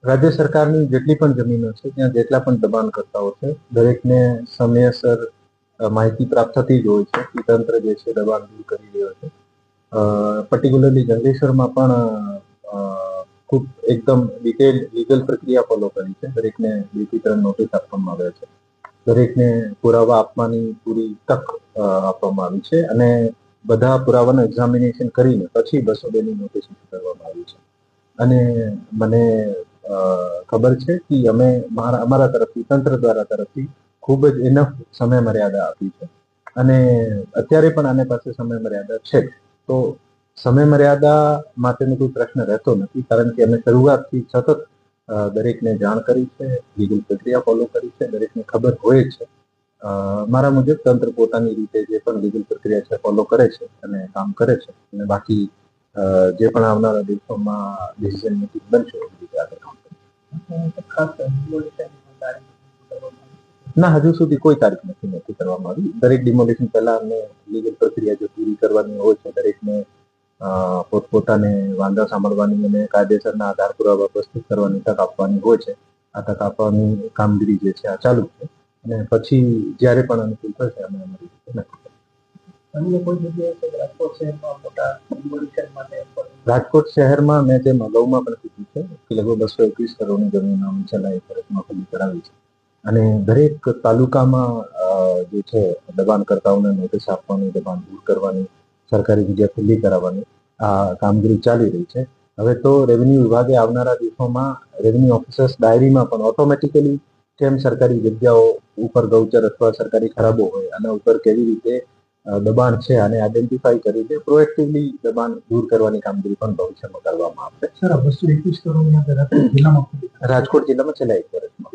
રાજ્ય સરકારની જેટલી પણ જમીનો છે ત્યાં જેટલા પણ દબાણકર્તાઓ છે દરેકને સમયસર માહિતી પ્રાપ્ત થતી જ હોય છે કે તંત્ર જે છે દબાણ દૂર કરી રહ્યો છે. પર્ટિક્યુલરલી જંગલેશ્વરમાં પણ ખૂબ એકદમ ડિટેલ લીગલ પ્રક્રિયા ફોલો કરી છે. દરેકને 2 થી 3 નોટિસ આપવામાં આવે છે. દરેકને પુરાવા આપવાની પૂરી તક આપવામાં આવી છે અને બધા પુરાવાનું એક્ઝામિનેશન કરીને પછી 202 ની નોટિસ કરવામાં આવી છે. અને મને ખબર છે કે અમે અમારા તરફથી તંત્ર દ્વારા તરફથી ખૂબ જ ઇનફ સમય મર્યાદા આપી છે અને અત્યારે પણ આને પાસે સમય મર્યાદા છે. તો સમય મર્યાદા માટેનો કોઈ પ્રશ્ન રહેતો નથી, કારણ કે અમે શરૂઆતથી સતત દરેકને જાણ કરી છે, લીગલ પ્રક્રિયા ફોલો કરી છે, દરેકને ખબર હોય છે. મારા મુજબ તંત્ર પોતાની રીતે જે પણ લીગલ પ્રક્રિયા છે ફોલો કરે છે અને કામ કરે છે અને બાકી જે પણ આવનારા દિવસોમાં ડિસિઝન મેકિંગ બનશે એ રીતે આગળ કામ કરશે. ના, હજુ સુધી કોઈ તારીખ નક્કી કરવામાં આવી. દરેક ડિમોલિશન પહેલા અમને લીગલ પ્રક્રિયા જે પૂરી કરવાની હોય છે, દરેકને પોતપોતાને વાંધા સાંભળવાની અને કાયદેસરના આધાર પુરાવા પ્રસ્તુત કરવાની તક આપવાની હોય છે. આ તક આપવાની કામગીરી જે છે આ ચાલુ છે અને પછી જ્યારે પણ અનુકૂળ થશે અમે અમારી રીતે નક્કી કરીશું. અન્ય કોઈ જગ્યાએ રાજકોટ શહેરમાં મોટા ડિમોલિશન માટે રાજકોટ શહેરમાં મેં જેમ અગાઉમાં પણ કીધું છે કે લગભગ 221 કરોડની જમીન અમે છેલ્લા 1 વર્ષમાં ખુલ્લી કરાવી છે અને દરેક તાલુકામાં જે છે દબાણકર્તાઓને નોટિસ આપવાની, દબાણ દૂર કરવાની, સરકારી જગ્યા ખુલ્લી કરાવવાની આ કામગીરી ચાલી રહી છે. હવે તો રેવન્યુ વિભાગે આવનારા દિવસોમાં રેવન્યુ ઓફિસર્સ ડાયરીમાં પણ ઓટોમેટિકલી કેમ સરકારી જગ્યાઓ ઉપર ગૌચર અથવા સરકારી ખરાબો હોય આના ઉપર કેવી રીતે દબાણ છે આને આઈડેન્ટિફાઈ કરીને પ્રોએક્ટિવલી દબાણ દૂર કરવાની કામગીરી પણ ભવિષ્યમાં કરવામાં આવશે. સર, 221 કરોડની રાજકોટ જિલ્લામાં છેલ્લા 1 વર્ષમાં